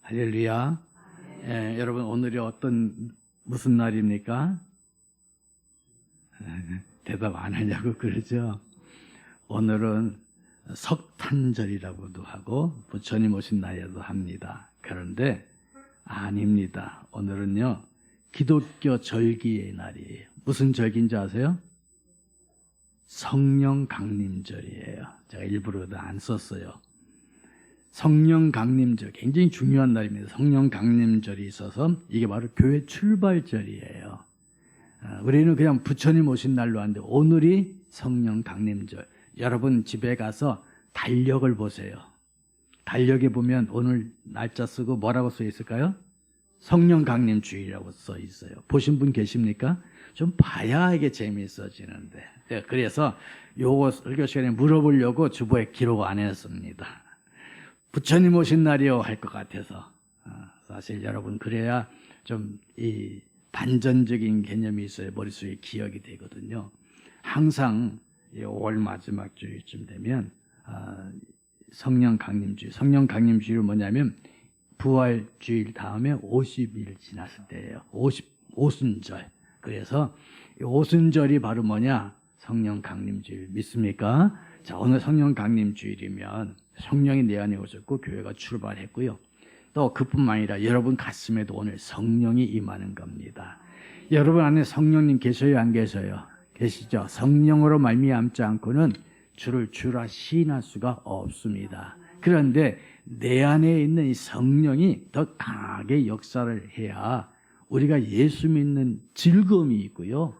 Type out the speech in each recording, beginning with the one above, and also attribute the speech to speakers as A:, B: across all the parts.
A: 할렐루야. 예, 여러분 오늘이 무슨 날입니까? 대답 안 하냐고 그러죠. 오늘은 석탄절이라고도 하고 부처님 오신 날이라도 합니다. 그런데 아닙니다. 오늘은요 기독교 절기의 날이에요. 무슨 절기인지 아세요? 성령 강림절이에요. 제가 일부러 안 썼어요. 성령 강림절 굉장히 중요한 날입니다. 성령 강림절이 있어서 이게 바로 교회 출발절이에요. 우리는 그냥 부처님 오신 날로 하는데 오늘이 성령 강림절. 여러분 집에 가서 달력을 보세요. 달력에 보면 오늘 날짜 쓰고 뭐라고 써 있을까요? 성령 강림 주일이라고 써 있어요. 보신 분 계십니까? 좀 봐야 이게 재미있어지는데. 그래서 요거 설교 시간에 물어보려고 주보에 기록 안 했습니다. 부처님 오신 날이요 할 것 같아서. 사실 여러분 그래야 좀 이 반전적인 개념이 있어야 머릿속에 기억이 되거든요. 항상 5월 마지막 주일쯤 되면 성령 강림주일. 성령 강림주일은 뭐냐면 부활주일 다음에 50일 지났을 때예요. 오순절. 그래서 오순절이 바로 뭐냐? 성령 강림주일 믿습니까? 자, 오늘 성령 강림주일이면 성령이 내 안에 오셨고 교회가 출발했고요. 또 그뿐만 아니라 여러분 가슴에도 오늘 성령이 임하는 겁니다. 여러분 안에 성령님 계셔요, 안 계셔요? 계시죠? 성령으로 말미암지 않고는 주를 주라 시인할 수가 없습니다. 그런데 내 안에 있는 이 성령이 더 강하게 역사를 해야 우리가 예수 믿는 즐거움이 있고요.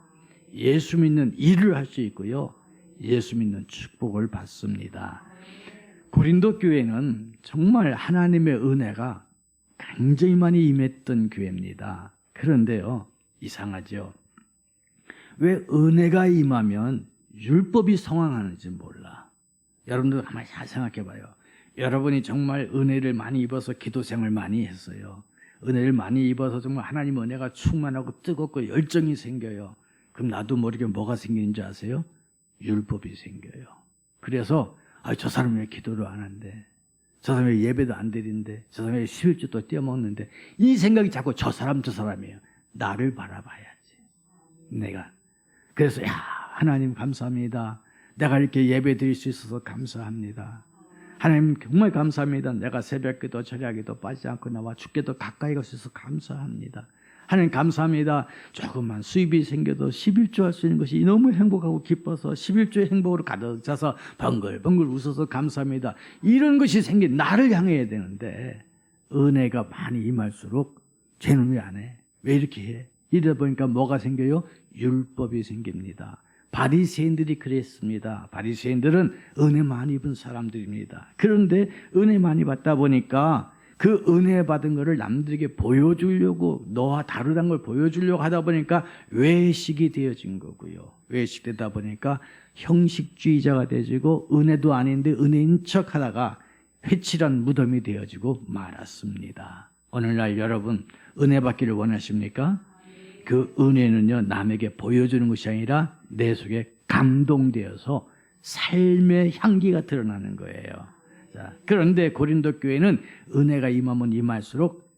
A: 예수 믿는 일을 할 수 있고요. 예수 믿는 축복을 받습니다. 고린도 교회는 정말 하나님의 은혜가 굉장히 많이 임했던 교회입니다. 그런데요, 이상하죠. 왜 은혜가 임하면 율법이 성황하는지 몰라. 여러분들 가만히 잘 생각해 봐요. 여러분이 정말 은혜를 많이 입어서 기도 생활을 많이 했어요. 은혜를 많이 입어서 정말 하나님 은혜가 충만하고 뜨겁고 열정이 생겨요. 그럼 나도 모르게 뭐가 생기는지 아세요? 율법이 생겨요. 그래서 저 사람이 왜 기도를 안 한대? 저 사람이 왜 예배도 안 드린대? 저 사람이 왜 11주도 떼어먹는데? 이 생각이 자꾸 저 사람이에요. 나를 바라봐야지. 내가. 그래서 하나님 감사합니다. 내가 이렇게 예배 드릴 수 있어서 감사합니다. 하나님 정말 감사합니다. 내가 새벽기도 저녁기도 빠지지 않고 나와 주께도 가까이 갈 수 있어서 감사합니다. 하나님 감사합니다. 조금만 수입이 생겨도 11조 할 수 있는 것이 너무 행복하고 기뻐서 11조의 행복으로 가득 차서 벙글벙글 웃어서 감사합니다. 이런 것이 생긴 나를 향해야 되는데 은혜가 많이 임할수록 쟤는 왜 안 해? 왜 이렇게 해? 이러다 보니까 뭐가 생겨요? 율법이 생깁니다. 바리새인들이 그랬습니다. 바리새인들은 은혜 많이 입은 사람들입니다. 그런데 은혜 많이 받다 보니까 그 은혜 받은 것을 남들에게 보여주려고 너와 다르다는 걸 보여주려고 하다 보니까 외식이 되어진 거고요. 외식되다 보니까 형식주의자가 되어지고 은혜도 아닌데 은혜인 척하다가 회칠한 무덤이 되어지고 말았습니다. 오늘날 여러분 은혜 받기를 원하십니까? 그 은혜는요 남에게 보여주는 것이 아니라 내 속에 감동되어서 삶의 향기가 드러나는 거예요. 자, 그런데 고린도 교회는 은혜가 임하면 임할수록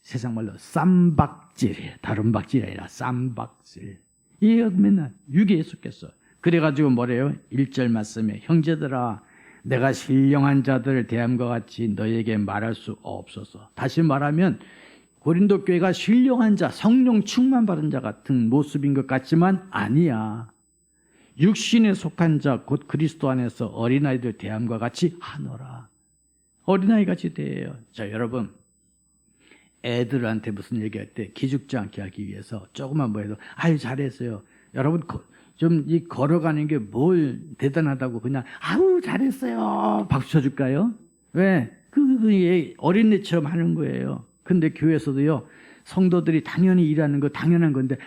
A: 세상 말로 쌈박질이에요. 다른 박질이 아니라 쌈박질. 이게 맨날 유괴에 속겠어. 그래가지고 뭐래요? 1절 말씀에 형제들아 내가 신령한 자들을 대함과 같이 너에게 말할 수 없어서. 다시 말하면 고린도 교회가 신령한 자, 성령 충만 받은 자 같은 모습인 것 같지만 아니야. 육신에 속한 자, 곧 그리스도 안에서 어린아이들 대함과 같이 하노라. 어린아이 같이 대해요. 자, 여러분. 애들한테 무슨 얘기할 때 기죽지 않게 하기 위해서 조금만 뭐 해도 잘했어요. 여러분 좀 이 걸어가는 게 뭘 대단하다고 그냥 잘했어요. 박수 쳐줄까요? 왜? 그게 어린애처럼 하는 거예요. 근데 교회에서도요. 성도들이 당연히 일하는 거 당연한 건데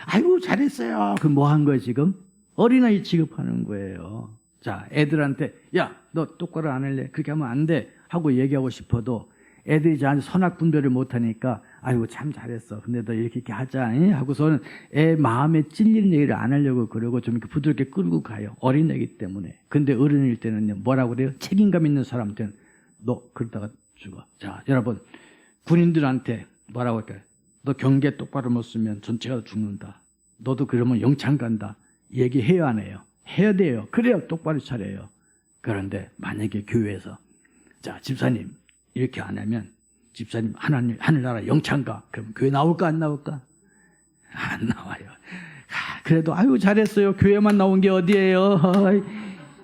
A: 잘했어요. 그 뭐 한 거예요 지금? 어린아이 취급하는 거예요. 자, 애들한테 야, 너 똑바로 안 할래? 그렇게 하면 안 돼 하고 얘기하고 싶어도 애들이 저한테 선악 분별을 못하니까 참 잘했어. 근데 너 이렇게 하자 하고서는 애 마음에 찔리는 얘기를 안 하려고 그러고 좀 이렇게 부드럽게 끌고 가요. 어린애기 때문에. 근데 어른일 때는요 뭐라고 그래요? 책임감 있는 사람한테는 너 그러다가 죽어. 자, 여러분 군인들한테 뭐라고 할까요? 너 경계 똑바로 못 쓰면 전체가 죽는다. 너도 그러면 영창 간다. 얘기해야 안 해요? 해야 돼요. 그래야 똑바로 차려요. 그런데 만약에 교회에서 자 집사님 이렇게 안 하면 집사님 하늘나라 영창 가. 그럼 교회 나올까 안 나올까? 안 나와요. 그래도 아유 잘했어요. 교회만 나온 게 어디예요?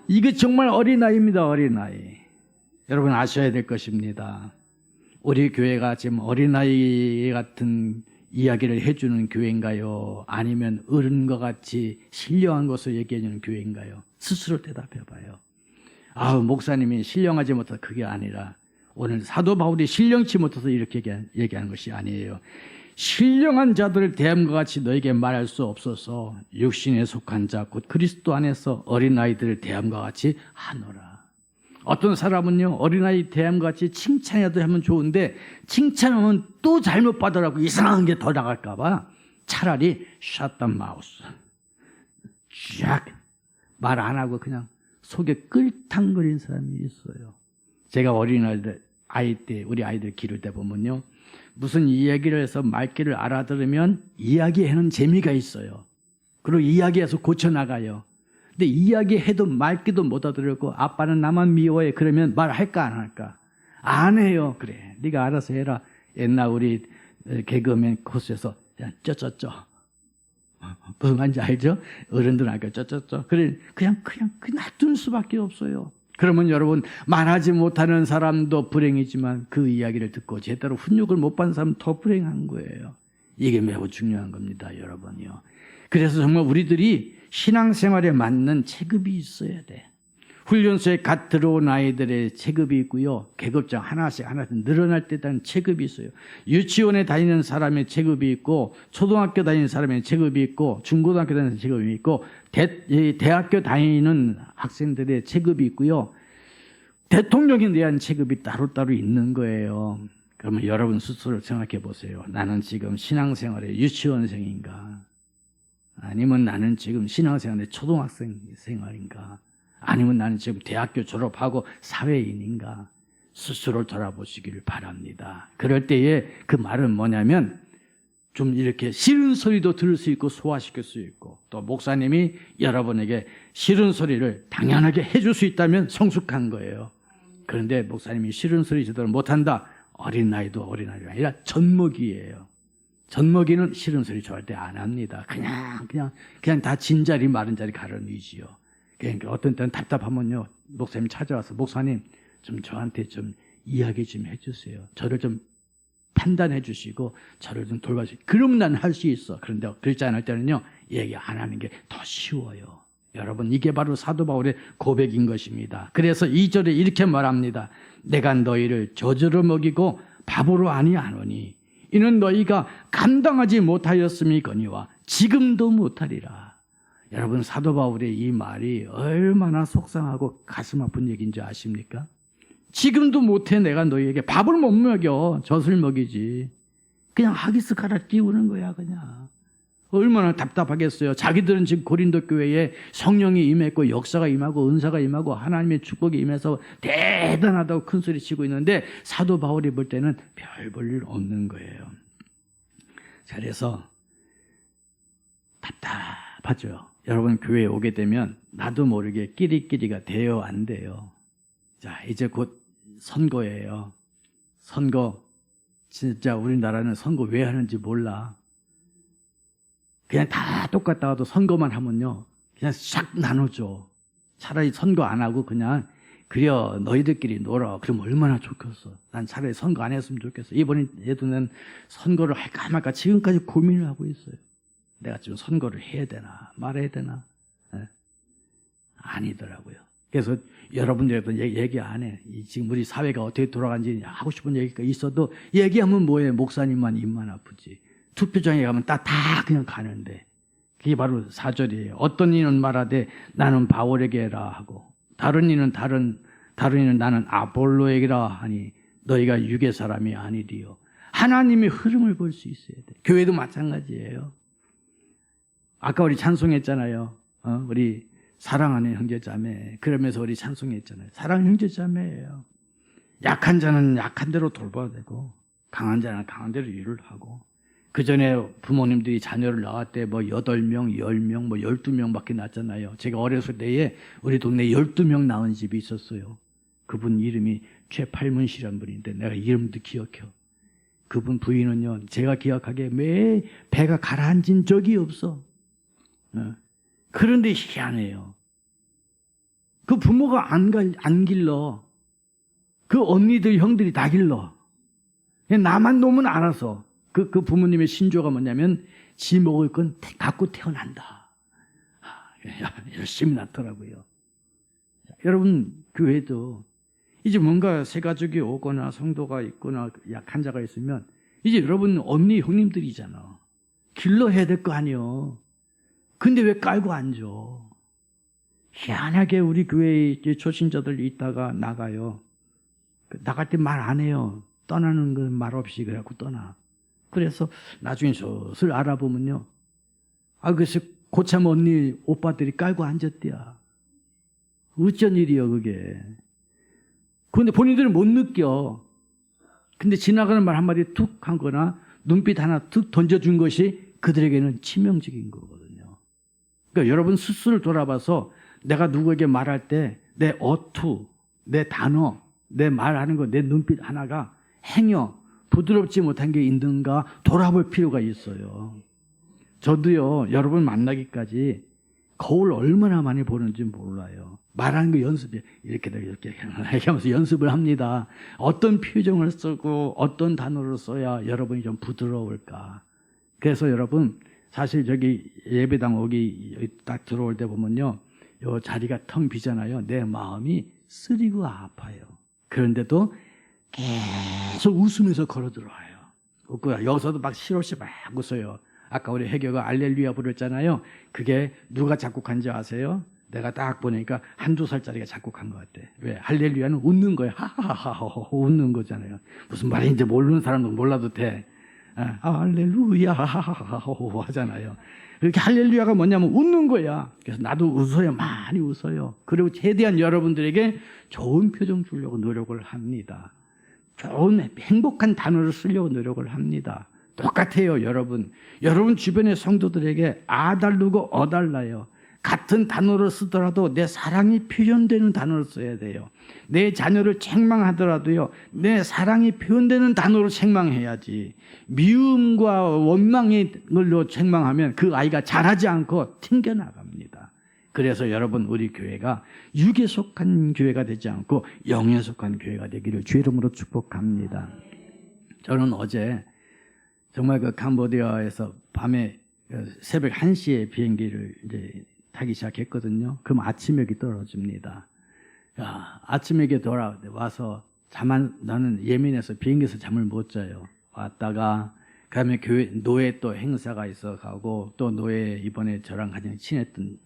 A: 이게 정말 어린아이입니다. 어린아이. 여러분 아셔야 될 것입니다. 우리 교회가 지금 어린아이 같은 이야기를 해주는 교회인가요? 아니면 어른과 같이 신령한 것을 얘기해주는 교회인가요? 스스로 대답해봐요. 아우 목사님이 신령하지 못해서 그게 아니라 오늘 사도 바울이 신령치 못해서 이렇게 얘기하는 것이 아니에요. 신령한 자들을 대함과 같이 너에게 말할 수 없어서 육신에 속한 자 곧 그리스도 안에서 어린아이들을 대함과 같이 하노라. 어떤 사람은요 어린아이 대함과 같이 칭찬이라도 하면 좋은데 칭찬하면 또 잘못 받으라고 이상한 게 더 나갈까 봐 차라리 shut the mouth 쫙 말 안 하고 그냥 속에 끓탕거리는 사람이 있어요. 제가 아이 때 우리 아이들 기를 때 보면요 무슨 이야기를 해서 말귀를 알아들으면 이야기하는 재미가 있어요. 그리고 이야기해서 고쳐나가요. 근데 이야기해도 말귀도 못 알아들었고 아빠는 나만 미워해. 그러면 말할까 안 할까? 안 해요. 그래 네가 알아서 해라. 옛날 우리 개그맨 코스에서 쩌쩌쩌 무슨 말인지 알죠? 어른들은 알까 쩌쩌쩌. 그래 그냥 놔둘 수밖에 없어요. 그러면 여러분 말하지 못하는 사람도 불행이지만 그 이야기를 듣고 제대로 훈육을 못 받은 사람은 더 불행한 거예요. 이게 매우 중요한 겁니다. 여러분요. 그래서 정말 우리들이 신앙생활에 맞는 체급이 있어야 돼. 훈련소에 갓 들어온 아이들의 체급이 있고요. 계급장 하나씩 늘어날 때 따른 체급이 있어요. 유치원에 다니는 사람의 체급이 있고 초등학교 다니는 사람의 체급이 있고 중고등학교 다니는 체급이 있고 대학교 다니는 학생들의 체급이 있고요. 대통령에 대한 체급이 따로따로 있는 거예요. 그러면 여러분 스스로 생각해 보세요. 나는 지금 신앙생활의 유치원생인가? 아니면 나는 지금 신앙생활의 초등학생 생활인가? 아니면 나는 지금 대학교 졸업하고 사회인인가? 스스로 돌아보시기를 바랍니다. 그럴 때에 그 말은 뭐냐면 좀 이렇게 싫은 소리도 들을 수 있고 소화시킬 수 있고 또 목사님이 여러분에게 싫은 소리를 당연하게 해줄 수 있다면 성숙한 거예요. 그런데 목사님이 싫은 소리 제대로 못한다. 어린아이도 어린아이가 아니라 젖먹이에요. 젖먹이는 싫은 소리 좋아할 때 안 합니다. 그냥 다 진자리 마른 자리 가려니지요. 그러니까 어떤 때는 답답하면요 목사님 찾아와서 목사님 좀 저한테 좀 이야기 좀 해주세요. 저를 좀 판단해 주시고 저를 좀 돌봐주시고 그러면 난 할 수 있어. 그런데 그렇지 않을 때는요 얘기 안 하는 게 더 쉬워요. 여러분 이게 바로 사도 바울의 고백인 것입니다. 그래서 2절에 이렇게 말합니다. 내가 너희를 저주로 먹이고 밥으로 아니하노니 이는 너희가 감당하지 못하였음이거니와 지금도 못하리라. 여러분 사도 바울의 이 말이 얼마나 속상하고 가슴 아픈 얘기인지 아십니까? 지금도 못해. 내가 너희에게 밥을 못 먹여. 젖을 먹이지. 그냥 하기스 갈아 끼우는 거야 그냥. 얼마나 답답하겠어요. 자기들은 지금 고린도 교회에 성령이 임했고 역사가 임하고 은사가 임하고 하나님의 축복이 임해서 대단하다고 큰소리 치고 있는데 사도 바울이 볼 때는 별 볼 일 없는 거예요. 그래서 답답하죠. 여러분 교회에 오게 되면 나도 모르게 끼리끼리가 돼요 안 돼요? 자 이제 곧 선거예요. 선거 진짜 우리나라는 선거 왜 하는지 몰라. 그냥 다 똑같다 하도 선거만 하면요 그냥 싹 나눠줘. 차라리 선거 안 하고 그냥 그려 너희들끼리 놀아. 그럼 얼마나 좋겠어. 난 차라리 선거 안 했으면 좋겠어. 이번에도 난 선거를 할까 말까 지금까지 고민을 하고 있어요. 내가 지금 선거를 해야 되나 말해야 되나. 아니더라고요. 그래서 여러분들도 얘기 안 해. 지금 우리 사회가 어떻게 돌아가는지 하고 싶은 얘기가 있어도 얘기하면 뭐해. 목사님만 입만 아프지. 투표장에 가면 다 그냥 가는데. 그게 바로 4절이에요. 어떤 이는 말하되 나는 바울에게라 하고 다른 이는 나는 아볼로에게라 하니 너희가 육의 사람이 아니리요. 하나님의 흐름을 볼 수 있어야 돼. 교회도 마찬가지예요. 아까 우리 찬송했잖아요. 우리 사랑하는 형제자매. 그러면서 우리 찬송했잖아요. 사랑하는 형제자매예요. 약한 자는 약한 대로 돌봐야 되고 강한 자는 강한 대로 일을 하고, 그 전에 부모님들이 자녀를 낳을 때 뭐 8명, 10명, 뭐 12명 밖에 낳았잖아요. 제가 어렸을 때에 우리 동네에 12명 낳은 집이 있었어요. 그분 이름이 최팔문 씨란 분인데 내가 이름도 기억해요. 그분 부인은요, 제가 기억하기에 매 배가 가라앉은 적이 없어. 그런데 희한해요. 그 부모가 안 길러. 그 언니들, 형들이 다 길러. 나만 놓으면 알아서. 그 부모님의 신조가 뭐냐면, 지 먹을 건 갖고 태어난다. 열심히 낳더라고요. 여러분, 교회도 이제 뭔가 새 가족이 오거나 성도가 있거나 약한 자가 있으면, 이제 여러분 언니, 형님들이잖아. 길러야 될 거 아니요. 근데 왜 깔고 앉아? 희한하게 우리 교회에 초신자들 있다가 나가요. 나갈 때 말 안 해요. 떠나는 건 말 없이 그래갖고 떠나. 그래서 나중에 슬슬 알아보면요. 그래서 고참 언니, 오빠들이 깔고 앉았대야. 어쩐 일이요, 그게. 그런데 본인들은 못 느껴. 근데 지나가는 말 한마디 툭 한 거나 눈빛 하나 툭 던져준 것이 그들에게는 치명적인 거거든요. 그러니까 여러분 스스로를 돌아봐서 내가 누구에게 말할 때 내 어투, 내 단어, 내 말하는 거, 내 눈빛 하나가 행여 부드럽지 못한 게 있는가 돌아볼 필요가 있어요. 저도요, 여러분 만나기까지 거울 얼마나 많이 보는지 몰라요. 말하는 거 연습해. 이렇게 하면서 연습을 합니다. 어떤 표정을 쓰고 어떤 단어를 써야 여러분이 좀 부드러울까. 그래서 여러분, 사실 저기 예배당 오기 딱 들어올 때 보면요, 요 자리가 텅 비잖아요. 내 마음이 쓰리고 아파요. 그런데도 계속 웃으면서 걸어 들어와요. 웃고요. 여기서도 막 실없이 막 웃어요. 아까 우리 해교가 알렐루야 부르잖아요. 그게 누가 작곡한지 아세요? 내가 딱 보니까 한두 살짜리가 작곡한 것 같아. 왜? 할렐루야는 웃는 거예요. 하하하하 웃는 거잖아요. 무슨 말인지 모르는 사람도 몰라도 돼. 할렐루야 하하하하 하잖아요. 이렇게 할렐루야가 뭐냐면 웃는 거야. 그래서 나도 웃어요. 많이 웃어요. 그리고 최대한 여러분들에게 좋은 표정 주려고 노력을 합니다. 좋은 행복한 단어를 쓰려고 노력을 합니다. 똑같아요, 여러분. 여러분 주변의 성도들에게 아달르고 어달라요. 같은 단어를 쓰더라도 내 사랑이 표현되는 단어를 써야 돼요. 내 자녀를 책망하더라도요, 내 사랑이 표현되는 단어로 책망해야지. 미움과 원망으로 책망하면 그 아이가 자라지 않고 튕겨나갑니다. 그래서 여러분, 우리 교회가 육에 속한 교회가 되지 않고 영에 속한 교회가 되기를 주의 이름으로 축복합니다. 저는 어제 정말 그 캄보디아에서 밤에 새벽 1시에 비행기를 이제 타기 시작했거든요. 그럼 아침역이 떨어집니다. 아침역에 돌아와서 나는 예민해서 비행기에서 잠을 못 자요. 왔다가 그다음에 교회 노예 또 행사가 있어 가고, 또 노예 이번에 저랑 가장 친했던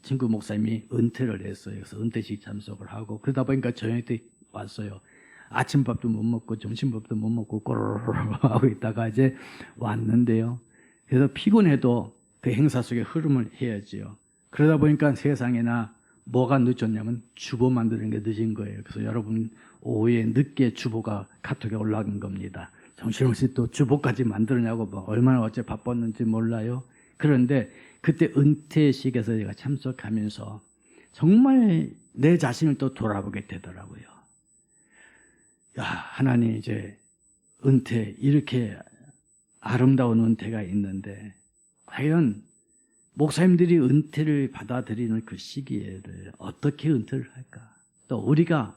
A: 친구 목사님이 은퇴를 했어요. 그래서 은퇴식 참석을 하고, 그러다 보니까 저녁 때 왔어요. 아침밥도 못 먹고 점심밥도 못 먹고 꼬르르 하고 있다가 이제 왔는데요. 그래서 피곤해도 그 행사 속에 흐름을 해야지요. 그러다 보니까 세상에나 뭐가 늦었냐면 주보 만드는 게 늦은 거예요. 그래서 여러분 오후에 늦게 주보가 카톡에 올라간 겁니다. 정신없이 또 주보까지 만들냐고 뭐 얼마나 어째 바빴는지 몰라요. 그런데 그때 은퇴식에서 제가 참석하면서 정말 내 자신을 또 돌아보게 되더라고요. 하나님, 이제 은퇴, 이렇게 아름다운 은퇴가 있는데 과연 목사님들이 은퇴를 받아들이는 그 시기에를 어떻게 은퇴를 할까? 또 우리가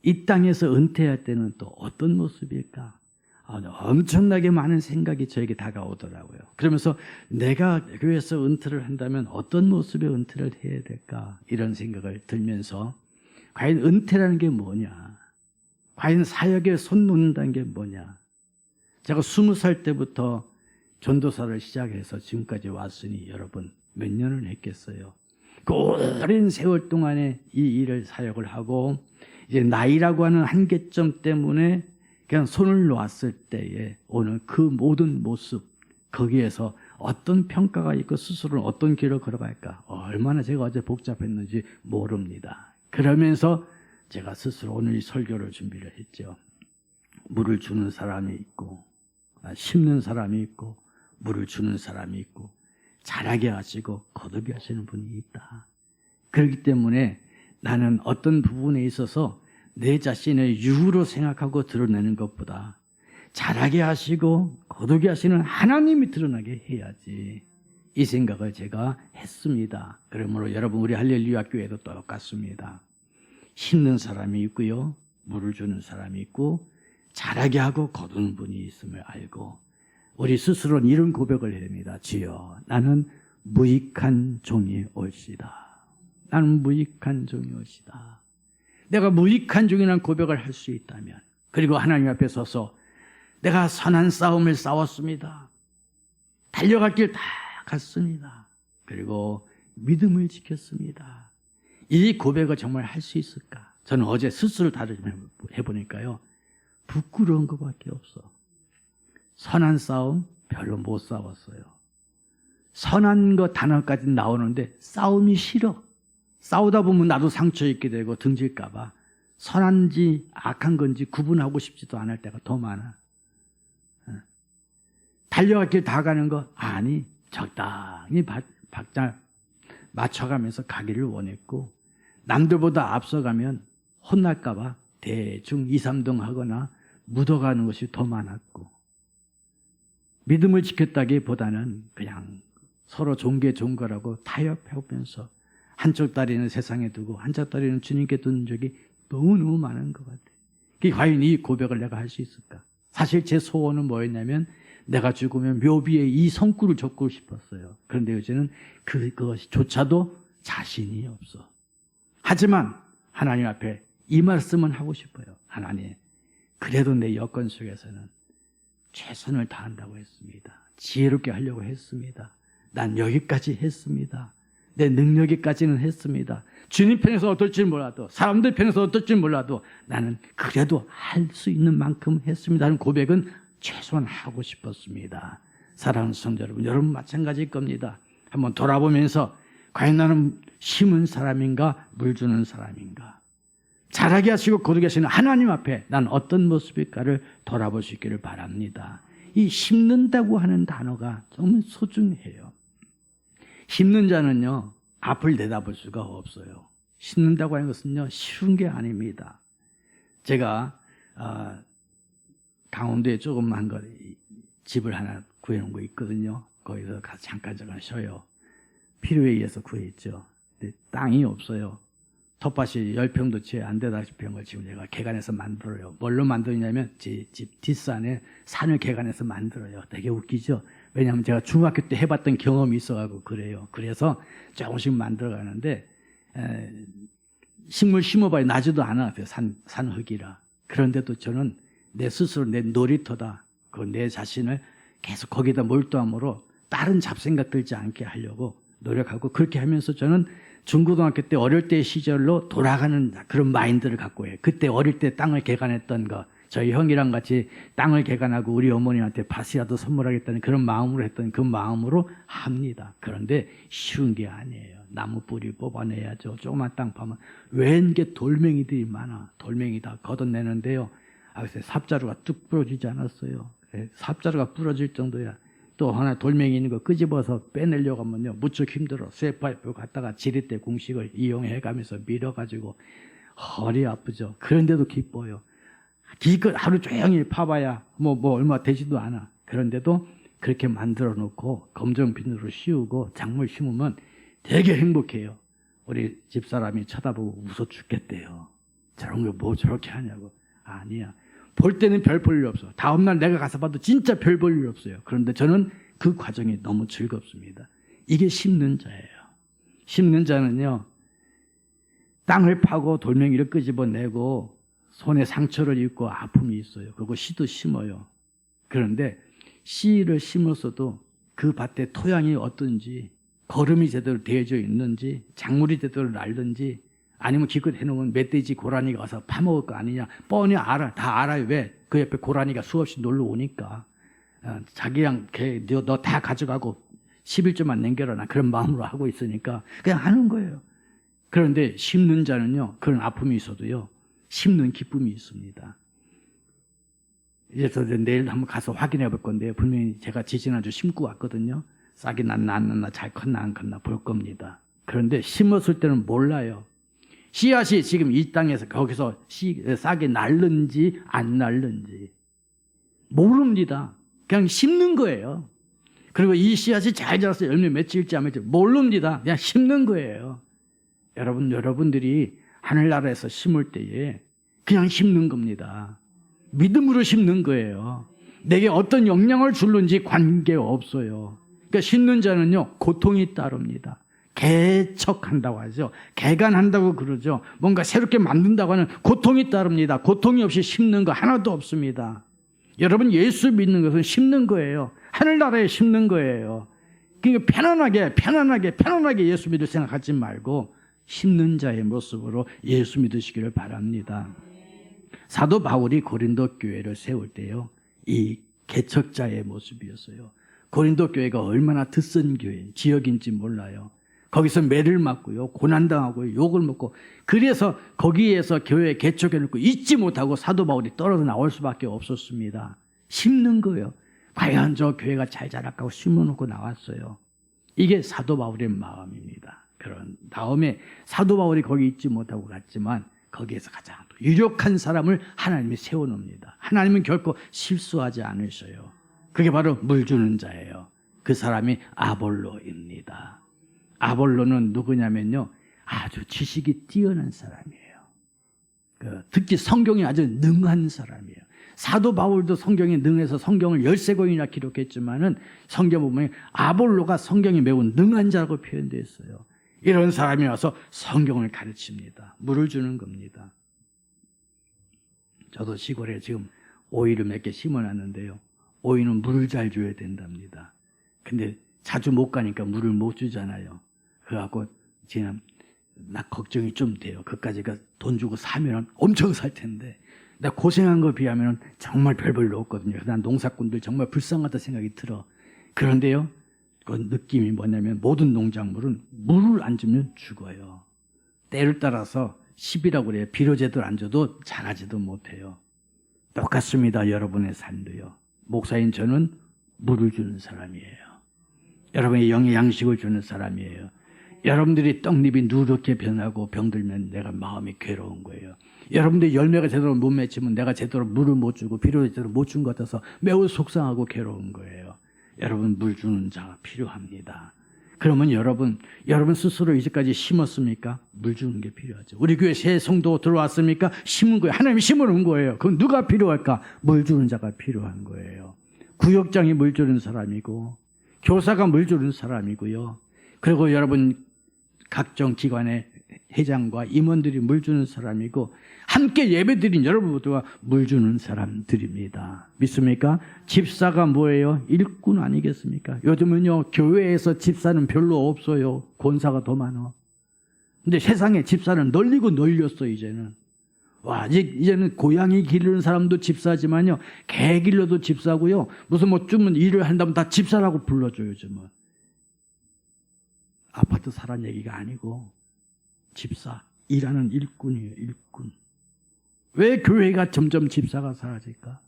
A: 이 땅에서 은퇴할 때는 또 어떤 모습일까? 엄청나게 많은 생각이 저에게 다가오더라고요. 그러면서 내가 교회에서 은퇴를 한다면 어떤 모습의 은퇴를 해야 될까? 이런 생각을 들면서 과연 은퇴라는 게 뭐냐? 과연 사역에 손 놓는다는 게 뭐냐? 제가 20살 때부터 전도사를 시작해서 지금까지 왔으니 여러분 몇 년을 했겠어요. 그 오랜 세월 동안에 이 일을 사역을 하고, 이제 나이라고 하는 한계점 때문에 그냥 손을 놓았을 때에 오늘 그 모든 모습, 거기에서 어떤 평가가 있고 스스로는 어떤 길을 걸어갈까, 얼마나 제가 어제 복잡했는지 모릅니다. 그러면서 제가 스스로 오늘 이 설교를 준비를 했죠. 물을 주는 사람이 있고, 심는 사람이 있고, 물을 주는 사람이 있고, 자라게 하시고 거두게 하시는 분이 있다. 그렇기 때문에 나는 어떤 부분에 있어서 내 자신을 유로 생각하고 드러내는 것보다 자라게 하시고 거두게 하시는 하나님이 드러나게 해야지, 이 생각을 제가 했습니다. 그러므로 여러분, 우리 할렐루야 교회도 똑같습니다. 심는 사람이 있고요, 물을 주는 사람이 있고, 자라게 하고 거두는 분이 있음을 알고 우리 스스로는 이런 고백을 해야 됩니다. 주여, 나는 무익한 종이 올시다. 나는 무익한 종이 올시다. 내가 무익한 종이라는 고백을 할 수 있다면, 그리고 하나님 앞에 서서 내가 선한 싸움을 싸웠습니다. 달려갈 길 다 갔습니다. 그리고 믿음을 지켰습니다. 이 고백을 정말 할 수 있을까? 저는 어제 스스로 다짐 해보니까요, 부끄러운 것밖에 없어. 선한 싸움 별로 못 싸웠어요. 선한 거 단어까지 나오는데 싸움이 싫어. 싸우다 보면 나도 상처 입게 되고 등질까 봐 선한지 악한 건지 구분하고 싶지도 않을 때가 더 많아. 달려갈 길 다 가는 거 아니, 적당히 박자 맞춰가면서 가기를 원했고, 남들보다 앞서가면 혼날까 봐 대충 2, 3등 하거나 묻어가는 것이 더 많았고, 믿음을 지켰다기보다는 그냥 서로 존귀 좋은 거라고 타협해오면서 한쪽 다리는 세상에 두고 한쪽 다리는 주님께 두는 적이 너무너무 많은 것 같아요. 그게 과연 이 고백을 내가 할 수 있을까? 사실 제 소원은 뭐였냐면, 내가 죽으면 묘비에 이 성구를 적고 싶었어요. 그런데 요새는 그것조차도 자신이 없어. 하지만 하나님 앞에 이 말씀은 하고 싶어요. 하나님, 그래도 내 여건 속에서는 최선을 다한다고 했습니다. 지혜롭게 하려고 했습니다. 난 여기까지 했습니다. 내 능력에까지는 했습니다. 주님 편에서 어떨지 몰라도, 사람들 편에서 어떨지 몰라도 나는 그래도 할 수 있는 만큼 했습니다 하는 고백은 최소한 하고 싶었습니다. 사랑하는 성도 여러분, 여러분 마찬가지일 겁니다. 한번 돌아보면서 과연 나는 심은 사람인가, 물 주는 사람인가, 자라게 하시고 거두게 하시는 하나님 앞에 난 어떤 모습일까를 돌아볼 수 있기를 바랍니다. 이 심는다고 하는 단어가 정말 소중해요. 심는 자는요, 앞을 내다볼 수가 없어요. 심는다고 하는 것은요, 쉬운 게 아닙니다. 제가 강원도에 조그만 거 집을 하나 구해놓은 거 있거든요. 거기서 가서 잠깐 쉬어요. 필요에 의해서 구했죠. 근데 땅이 없어요. 텃밭이 10평도 채 안 되다시피 한 걸 지금 제가 개간해서 만들어요. 뭘로 만드냐면 제 집 뒷산에 산을 개간해서 만들어요. 되게 웃기죠? 왜냐하면 제가 중학교 때 해봤던 경험이 있어가지고 그래요. 그래서 조금씩 만들어가는데, 식물 심어봐야 나지도 않아. 산 흙이라. 그런데도 저는 내 스스로 내 놀이터다, 내 자신을 계속 거기다 몰두함으로 다른 잡생각 들지 않게 하려고 노력하고, 그렇게 하면서 저는 중고등학교 때 어릴 때 시절로 돌아가는 그런 마인드를 갖고 해요. 그때 어릴 때 땅을 개간했던 거, 저희 형이랑 같이 땅을 개간하고 우리 어머니한테 밭이라도 선물하겠다는 그런 마음으로 했던 그 마음으로 합니다. 그런데 쉬운 게 아니에요. 나무 뿌리 뽑아내야죠. 조그만 땅 파면 웬 게 돌멩이들이 많아. 돌멩이 다 걷어내는데요, 글쎄 삽자루가 뚝 부러지지 않았어요. 삽자루가 부러질 정도야. 또 하나 돌멩이 있는 거 끄집어서 빼내려고 하면요, 무척 힘들어. 쇠파이프 갖다가 지렛대 공식을 이용해 가면서 밀어가지고 허리 아프죠. 그런데도 기뻐요. 기껏 하루 종일 파봐야 뭐 얼마 되지도 않아. 그런데도 그렇게 만들어 놓고 검정 비닐로 씌우고 작물 심으면 되게 행복해요. 우리 집사람이 쳐다보고 웃어 죽겠대요. 저런 거 뭐 저렇게 하냐고. 아니야. 볼 때는 별 볼 일 없어. 다음날 내가 가서 봐도 진짜 별 볼 일 없어요. 그런데 저는 그 과정이 너무 즐겁습니다. 이게 심는 자예요. 심는 자는요, 땅을 파고 돌멩이를 끄집어내고 손에 상처를 입고 아픔이 있어요. 그리고 씨도 심어요. 그런데 씨를 심었어도 그 밭의 토양이 어떤지, 거름이 제대로 되어져 있는지, 작물이 제대로 날든지, 아니면 기껏 해놓으면 멧돼지 고라니가 와서 파먹을 거 아니냐, 뻔히 알아. 다 알아요. 왜? 그 옆에 고라니가 수없이 놀러 오니까. 자기랑 너 다 가져가고 11조만 남겨라, 그런 마음으로 하고 있으니까 그냥 하는 거예요. 그런데 심는 자는요, 그런 아픔이 있어도요, 심는 기쁨이 있습니다. 그래서 내일 한번 가서 확인해 볼 건데요. 분명히 제가 지지난주 심고 왔거든요. 싹이 났나 안 났나, 잘 컸나 안 컸나 볼 겁니다. 그런데 심었을 때는 몰라요. 씨앗이 지금 이 땅에서 거기서 싹이 날는지 안 날는지 모릅니다. 그냥 심는 거예요. 그리고 이 씨앗이 잘 자라서 열매 맺힐지 안 맺힐지 모릅니다. 그냥 심는 거예요. 여러분들이 하늘나라에서 심을 때에 그냥 심는 겁니다. 믿음으로 심는 거예요. 내게 어떤 영향을 줄는지 관계없어요. 그러니까 심는 자는요, 고통이 따릅니다. 개척한다고 하죠. 개간한다고 그러죠. 뭔가 새롭게 만든다고 하는 고통이 따릅니다. 고통이 없이 심는 거 하나도 없습니다. 여러분, 예수 믿는 것은 심는 거예요. 하늘나라에 심는 거예요. 그러니까 편안하게 예수 믿을 생각하지 말고 심는 자의 모습으로 예수 믿으시기를 바랍니다. 사도 바울이 고린도 교회를 세울 때요, 이 개척자의 모습이었어요. 고린도 교회가 얼마나 드센 교회, 지역인지 몰라요. 거기서 매를 맞고요, 고난당하고요, 욕을 먹고, 그래서 거기에서 교회 개척해놓고 잊지 못하고 사도 바울이 떨어져 나올 수밖에 없었습니다. 심는 거예요. 과연 저 교회가 잘 자랄까 하고 심어놓고 나왔어요. 이게 사도 바울의 마음입니다. 그런 다음에 사도 바울이 거기 있지 못하고 갔지만 거기에서 가장 유력한 사람을 하나님이 세워놓습니다. 하나님은 결코 실수하지 않으셔요. 그게 바로 물 주는 자예요. 그 사람이 아볼로입니다. 아볼로는 누구냐면요, 아주 지식이 뛰어난 사람이에요. 특히 성경이 아주 능한 사람이에요. 사도 바울도 성경에 능해서 성경을 13권이나 기록했지만은 성경 보면 아볼로가 성경이 매우 능한 자라고 표현되어 있어요. 이런 사람이 와서 성경을 가르칩니다. 물을 주는 겁니다. 저도 시골에 지금 오이를 몇 개 심어놨는데요, 오이는 물을 잘 줘야 된답니다. 근데 자주 못 가니까 물을 못 주잖아요. 그래갖고 지금 나 걱정이 좀 돼요. 그까지가 돈 주고 사면 엄청 살 텐데 내가 고생한 거 비하면 정말 별볼로 없거든요. 난 농사꾼들 정말 불쌍하다 생각이 들어. 그런데요, 그 느낌이 뭐냐면 모든 농작물은 물을 안 주면 죽어요. 때를 따라서 10이라고 그래요. 비료 제대로 안 줘도 자라지도 못해요. 똑같습니다. 여러분의 삶도요. 목사인 저는 물을 주는 사람이에요. 여러분의 영의 양식을 주는 사람이에요. 여러분들이 떡잎이 누렇게 변하고 병들면 내가 마음이 괴로운 거예요. 여러분들이 열매가 제대로 못 맺히면 내가 제대로 물을 못 주고 비료를 제대로 못 준 것 같아서 매우 속상하고 괴로운 거예요. 여러분, 물 주는 자가 필요합니다. 그러면 여러분 스스로 이제까지 심었습니까? 물 주는 게 필요하죠. 우리 교회 새 성도 들어왔습니까? 심은 거예요. 하나님이 심어놓은 거예요. 그건 누가 필요할까? 물 주는 자가 필요한 거예요. 구역장이 물 주는 사람이고, 교사가 물 주는 사람이고요. 그리고 여러분 각종 기관의 회장과 임원들이 물 주는 사람이고, 함께 예배드린 여러분 모두가 물 주는 사람들입니다. 믿습니까? 집사가 뭐예요? 일꾼 아니겠습니까? 요즘은요, 교회에서 집사는 별로 없어요. 권사가 더 많아. 근데 세상에 집사는 널리고 널렸어. 이제는 이제는 고양이 기르는 사람도 집사지만요, 개 길러도 집사고요, 무슨 뭐 좀 일을 한다면 다 집사라고 불러줘요. 요즘은 아파트 사람 얘기가 아니고 집사, 일하는 일꾼이에요. 일꾼. 왜 교회가 점점 집사가 사라질까?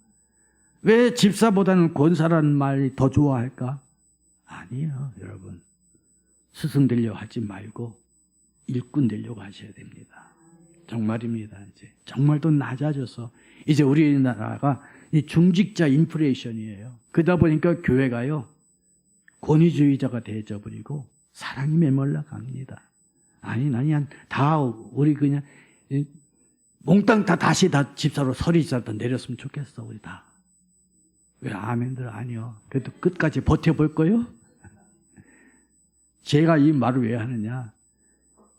A: 왜 집사보다는 권사라는 말이 더 좋아할까? 아니에요. 여러분, 스승 되려고 하지 말고 일꾼 되려고 하셔야 됩니다. 정말입니다. 이제 정말 더 낮아져서 이제 우리나라가 이 중직자 인플레이션이에요. 그러다 보니까 교회가요, 권위주의자가 되어버리고 사랑이 메말라 갑니다. 아니 다 우리 그냥 몽땅 다시 집사로 서리지라도 내렸으면 좋겠어. 우리 다. 왜 아멘들 아니요. 그래도 끝까지 버텨볼 거요? 제가 이 말을 왜 하느냐,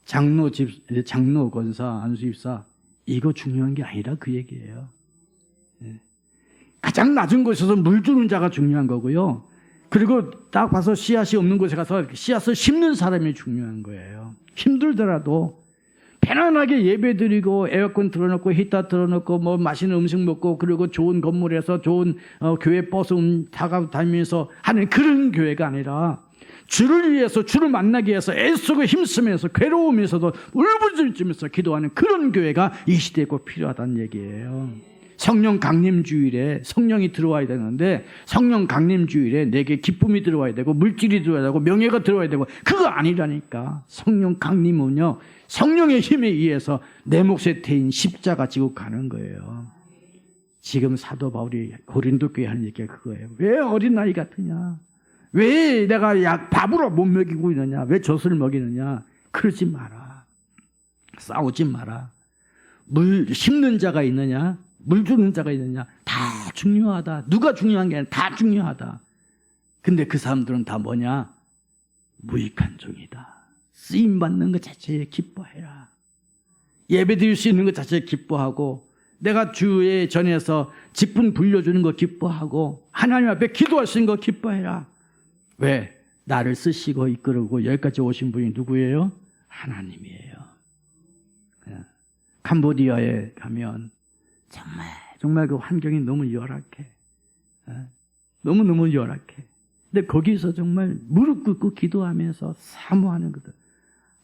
A: 장로 권사, 안수집사 이거 중요한 게 아니라 그 얘기예요. 가장 낮은 곳에서 물 주는 자가 중요한 거고요. 그리고 딱 봐서 씨앗이 없는 곳에 가서 씨앗을 심는 사람이 중요한 거예요. 힘들더라도 편안하게 예배드리고 에어컨 틀어놓고 히터 틀어놓고 뭐 맛있는 음식 먹고 그리고 좋은 건물에서 좋은 교회 버스 타고 다니면서 하는 그런 교회가 아니라, 주를 위해서, 주를 만나기 위해서 애쓰고 힘쓰면서 괴로우면서도 울부짖으면서 기도하는 그런 교회가 이 시대에 꼭 필요하다는 얘기예요. 성령 강림 주일에 성령이 들어와야 되는데 성령 강림 주일에 내게 기쁨이 들어와야 되고 물질이 들어와야 되고 명예가 들어와야 되고 그거 아니라니까. 성령 강림은요 성령의 힘에 의해서 내 몫에 태인 십자가 지고 가는 거예요. 지금 사도 바울이 고린도 교회 하는 얘기가 그거예요. 왜 어린아이 같으냐? 왜 내가 밥으로 못 먹이고 있느냐? 왜 젖을 먹이느냐? 그러지 마라. 싸우지 마라. 물 심는 자가 있느냐? 물 주는 자가 있느냐? 다 중요하다. 누가 중요한 게 아니라 다 중요하다. 근데 그 사람들은 다 뭐냐? 무익한 종이다. 쓰임받는 것 자체에 기뻐해라. 예배 드릴 수 있는 것 자체에 기뻐하고 내가 주의 전에서 직분 불려주는 거 기뻐하고 하나님 앞에 기도할 수 있는 거 기뻐해라. 왜? 나를 쓰시고 이끌고 여기까지 오신 분이 누구예요? 하나님이에요. 캄보디아에 가면 정말 그 환경이 너무 열악해. 너무너무 열악해. 근데 거기서 정말 무릎 꿇고 기도하면서 사모하는 거다.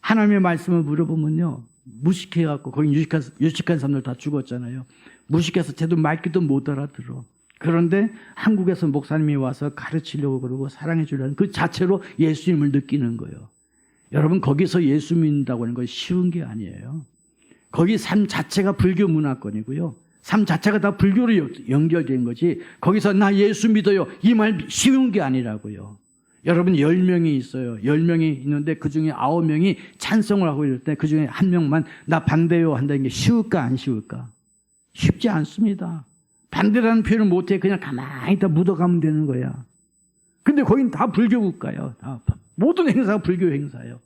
A: 하나님의 말씀을 물어보면요. 무식해갖고 거기 유식한 사람들 다 죽었잖아요. 무식해서 쟤도 말귀도 못 알아들어. 그런데 한국에서 목사님이 와서 가르치려고 그러고 사랑해 주려는 그 자체로 예수님을 느끼는 거예요. 여러분 거기서 예수 믿는다고 하는 건 쉬운 게 아니에요. 거기 삶 자체가 불교 문화권이고요. 삶 자체가 다 불교로 연결된 거지 거기서 나 예수 믿어요 이 말 쉬운 게 아니라고요. 여러분 10명이 있어요. 10명이 있는데 그중에 9명이 찬성을 하고 이럴 때 그중에 1명만 나 반대요 한다는 게 쉬울까 안 쉬울까? 쉽지 않습니다. 반대라는 표현을 못해 그냥 가만히 있다 묻어가면 되는 거야. 근데 거긴 다 불교 국가예요. 다 모든 행사가 불교 행사예요.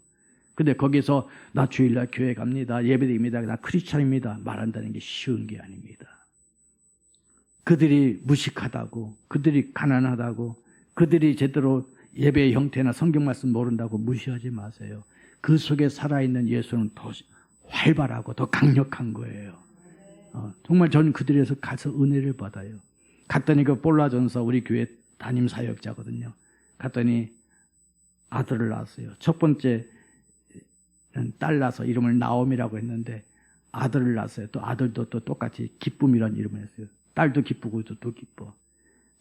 A: 근데 거기서 나 주일날 교회 갑니다. 예배드립니다. 나 크리스찬입니다. 말한다는 게 쉬운 게 아닙니다. 그들이 무식하다고 그들이 가난하다고 그들이 제대로 예배의 형태나 성경 말씀 모른다고 무시하지 마세요. 그 속에 살아있는 예수는 더 활발하고 더 강력한 거예요. 정말 저는 그들에서 가서 은혜를 받아요. 갔더니 그 볼라전서 우리 교회 담임 사역자거든요. 갔더니 아들을 낳았어요. 첫 번째 딸 낳아서 이름을 나옴이라고 했는데 아들을 낳았어요. 또 아들도 또 똑같이 기쁨이라는 이름을 했어요. 딸도 기쁘고 또 기뻐.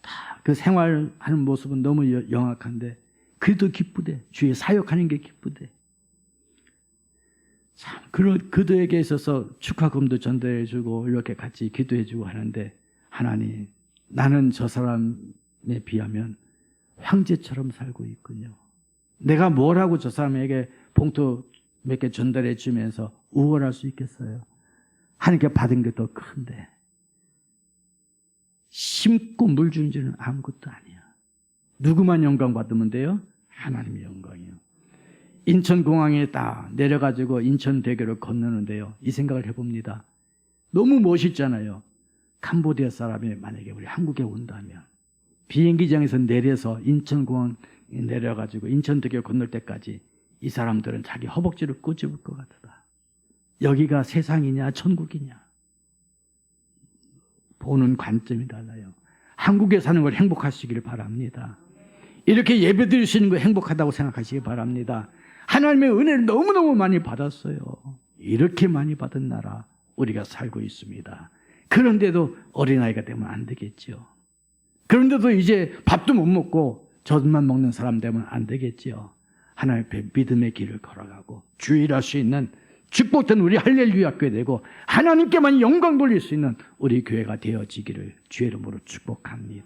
A: 다 그 생활하는 모습은 너무 영악한데 그래도 기쁘대. 주의 사역하는 게 기쁘대. 참 그들에게 있어서 축하금도 전달해주고 이렇게 같이 기도해주고 하는데 하나님 나는 저 사람에 비하면 황제처럼 살고 있군요. 내가 뭐라고 저 사람에게 봉투 몇 개 전달해 주면서 우월할 수 있겠어요? 하나님께 받은 게 더 큰데 심고 물 주는 줄은 아무것도 아니야. 누구만 영광 받으면 돼요? 하나님의 영광이요. 인천공항에 딱 내려가지고 인천대교를 건너는데요. 이 생각을 해봅니다. 너무 멋있잖아요. 캄보디아 사람이 만약에 우리 한국에 온다면 비행기장에서 내려서 인천공항 내려가지고 인천대교 건널 때까지 이 사람들은 자기 허벅지를 꼬집을 것 같다. 여기가 세상이냐 천국이냐. 보는 관점이 달라요. 한국에 사는 걸 행복하시길 바랍니다. 이렇게 예배 드리시는 거 행복하다고 생각하시기 바랍니다. 하나님의 은혜를 너무너무 많이 받았어요. 이렇게 많이 받은 나라 우리가 살고 있습니다. 그런데도 어린아이가 되면 안 되겠죠. 그런데도 이제 밥도 못 먹고 젖만 먹는 사람 되면 안 되겠죠. 하나님의 믿음의 길을 걸어가고 주일할 수 있는 축복된 우리 할렐루야 교회 되고 하나님께만 영광 돌릴 수 있는 우리 교회가 되어지기를 주의 이름으로 축복합니다.